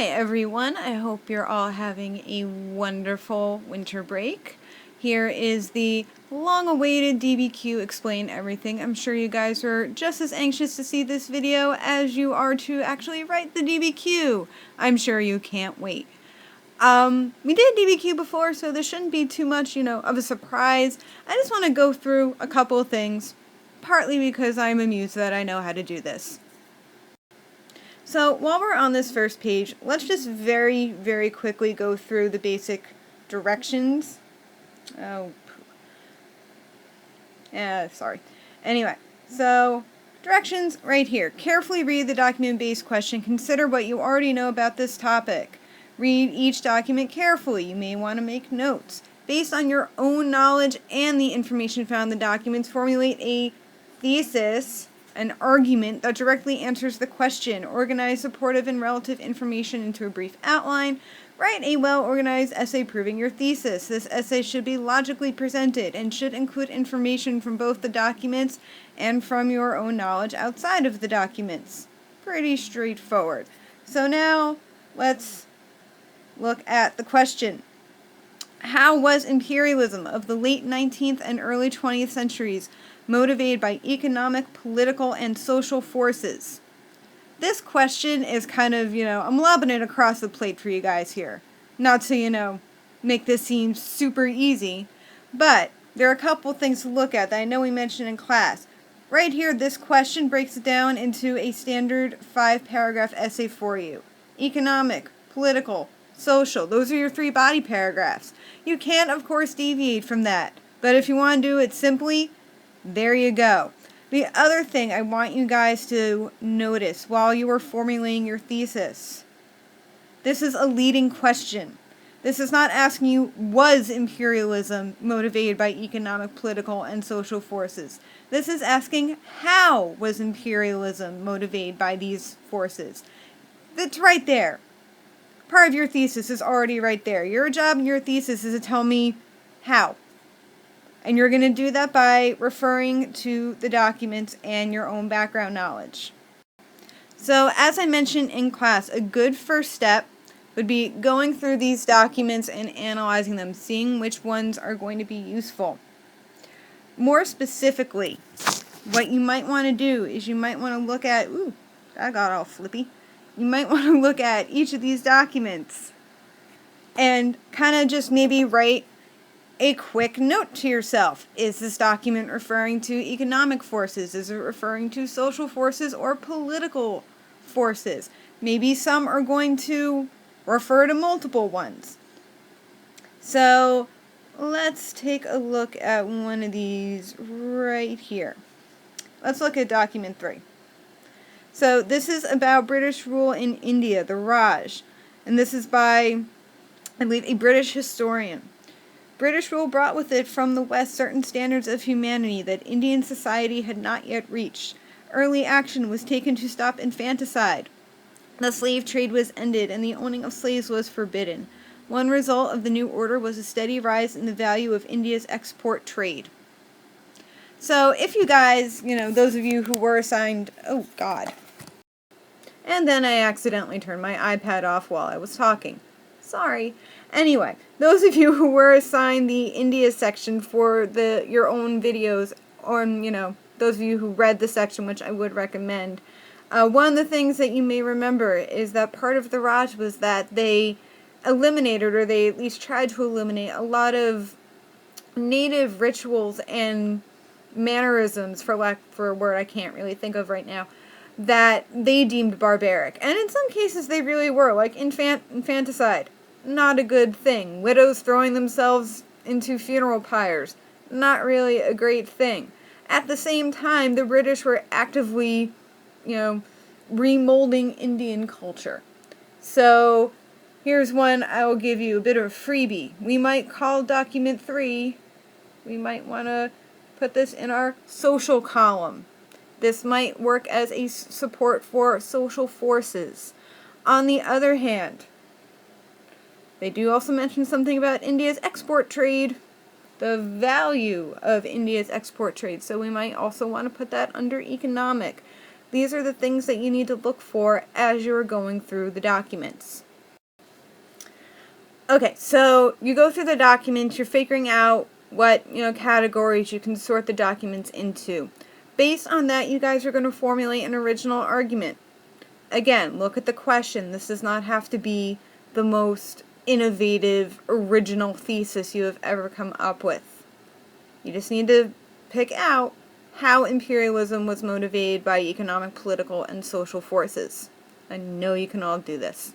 Hi everyone, I hope you're all having a wonderful winter break. Here is the long-awaited DBQ Explain Everything. I'm sure you guys are just as anxious to see this video as you are to actually write the DBQ. I'm sure you can't wait. We did DBQ before, so this shouldn't be too much, of a surprise. I just want to go through a couple of things, partly because I'm amused that I know how to do this. So while we're on this first page, let's just very, very quickly go through the basic directions. Sorry. Anyway, so directions right here. Carefully read the document-based question. Consider what you already know about this topic. Read each document carefully. You may want to make notes. Based on your own knowledge and the information found in the documents, formulate a thesis, an argument that directly answers the question. Organize supportive and relative information into a brief outline. Write a well-organized essay proving your thesis. This essay should be logically presented and should include information from both the documents and from your own knowledge outside of the documents. Pretty straightforward. So now let's look at the question. How was imperialism of the late 19th and early 20th centuries motivated by economic, political, and social forces? This question is kind of, I'm lobbing it across the plate for you guys here. Not to, make this seem super easy, but there are a couple things to look at that I know we mentioned in class. Right here, this question breaks it down into a standard 5-paragraph essay for you. Economic, political, social. Those are your 3 body paragraphs. You can, of course, deviate from that. But if you want to do it simply, there you go. The other thing I want you guys to notice while you are formulating your thesis, this is a leading question. This is not asking you, was imperialism motivated by economic, political, and social forces? This is asking, how was imperialism motivated by these forces? That's right there. Part of your thesis is already right there. Your job in your thesis is to tell me how. And you're going to do that by referring to the documents and your own background knowledge. So as I mentioned in class, a good first step would be going through these documents and analyzing them, seeing which ones are going to be useful. More specifically, what you might want to do is you might want to look at, that got all flippy. You might want to look at each of these documents and kind of just maybe write a quick note to yourself. Is this document referring to economic forces? Is it referring to social forces or political forces? Maybe some are going to refer to multiple ones. So let's take a look at one of these right here. Let's look at document 3. So this is about British rule in India, the Raj. And this is by, I believe, a British historian. British rule brought with it from the West certain standards of humanity that Indian society had not yet reached. Early action was taken to stop infanticide. The slave trade was ended and the owning of slaves was forbidden. One result of the new order was a steady rise in the value of India's export trade. So if you guys, those of you who were assigned, oh God. And then I accidentally turned my iPad off while I was talking. Sorry. Anyway, those of you who were assigned the India section for your own videos, or, those of you who read the section, which I would recommend, one of the things that you may remember is that part of the Raj was that they eliminated, or they at least tried to eliminate, a lot of native rituals and mannerisms, for lack of a word I can't really think of right now, that they deemed barbaric. And in some cases they really were, like infanticide. Not a good thing. Widows throwing themselves into funeral pyres. Not really a great thing. At the same time, the British were actively, remolding Indian culture. So here's one I will give you, a bit of a freebie. We might call document 3, we might want to put this in our social column. This might work as a support for social forces. On the other hand, they do also mention something about India's export trade, the value of India's export trade. So we might also want to put that under economic. These are the things that you need to look for as you're going through the documents. Okay, so you go through the documents, you're figuring out what, categories you can sort the documents into. Based on that, you guys are going to formulate an original argument. Again, look at the question. This does not have to be the most innovative, original thesis you have ever come up with. You just need to pick out how imperialism was motivated by economic, political, and social forces. I know you can all do this.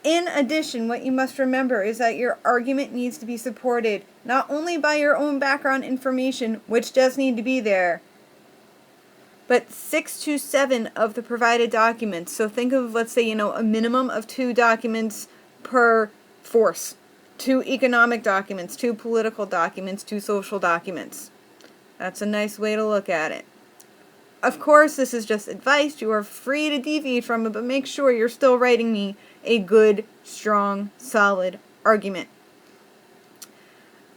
In addition, what you must remember is that your argument needs to be supported not only by your own background information, which does need to be there, but 6 to 7 of the provided documents. So think of, let's say, a minimum of 2 documents per force. 2 economic documents, 2 political documents, 2 social documents. That's a nice way to look at it. Of course, this is just advice. You are free to deviate from it, but make sure you're still writing me a good, strong, solid argument.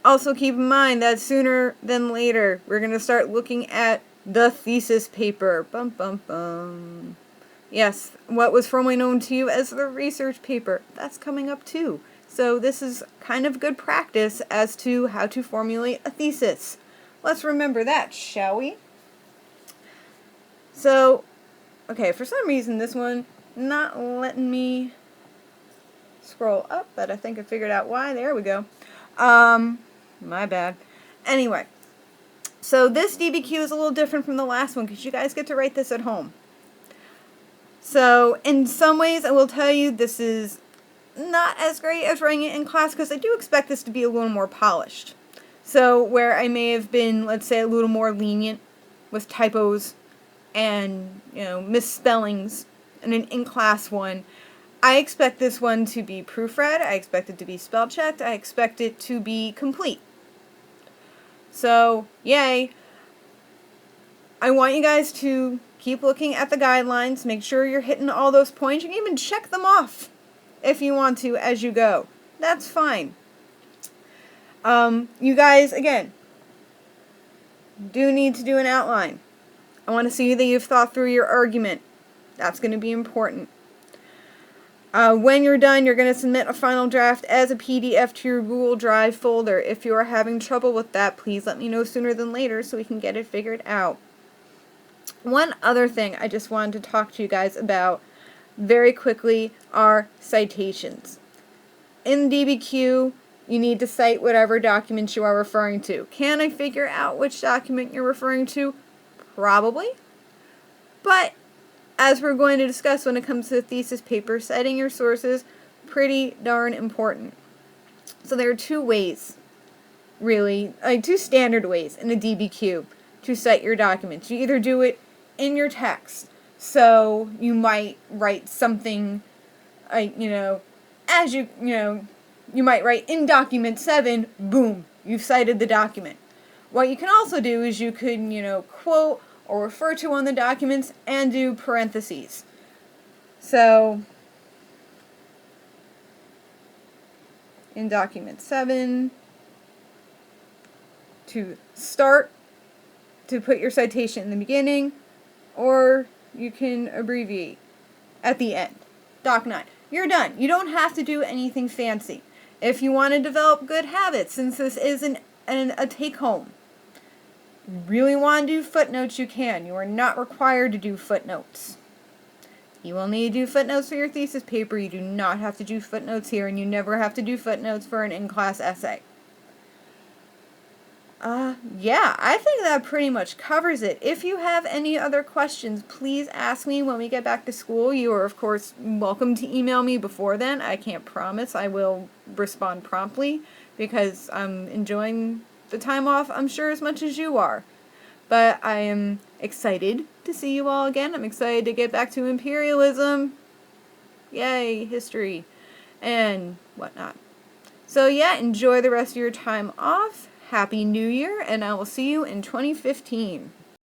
Also keep in mind that sooner than later, we're going to start looking at the thesis paper. Bum, bum, bum. Yes, what was formerly known to you as the research paper. That's coming up too. So this is kind of good practice as to how to formulate a thesis. Let's remember that, shall we? So, okay, for some reason this one not letting me scroll up, but I think I figured out why. There we go. My bad. Anyway, so this DBQ is a little different from the last one because you guys get to write this at home. So, in some ways, I will tell you this is not as great as writing it in class because I do expect this to be a little more polished. So, where I may have been, let's say, a little more lenient with typos and, misspellings in an in-class one, I expect this one to be proofread, I expect it to be spell checked, I expect it to be complete. So, yay. I want you guys to keep looking at the guidelines, make sure you're hitting all those points. You can even check them off if you want to as you go. That's fine. You guys, again, do need to do an outline. I want to see that you've thought through your argument. That's going to be important. When you're done, you're going to submit a final draft as a PDF to your Google Drive folder. If you are having trouble with that, please let me know sooner than later so we can get it figured out. One other thing I just wanted to talk to you guys about very quickly are citations. In DBQ, you need to cite whatever documents you are referring to. Can I figure out which document you're referring to? Probably. But as we're going to discuss when it comes to the thesis paper, citing your sources, pretty darn important. So there are 2 ways, really, 2 standard ways in a DBQ to cite your documents. You either do it in your text, so you might write something, as you might write in document 7, boom, you've cited the document. What you can also do is you could, quote or refer to on the documents and do parentheses. So, in document 7, to start, to put your citation in the beginning, or you can abbreviate at the end. Doc 9. You're done. You don't have to do anything fancy. If you want to develop good habits, since this is a take-home, you really want to do footnotes, you can. You are not required to do footnotes. You will need to do footnotes for your thesis paper. You do not have to do footnotes here, and you never have to do footnotes for an in-class essay. Yeah, I think that pretty much covers it. If you have any other questions, please ask me when we get back to school. You are, of course, welcome to email me before then. I can't promise I will respond promptly because I'm enjoying the time off, I'm sure, as much as you are. But I am excited to see you all again. I'm excited to get back to imperialism. Yay, history, and whatnot. So yeah, enjoy the rest of your time off. Happy New Year, and I will see you in 2015.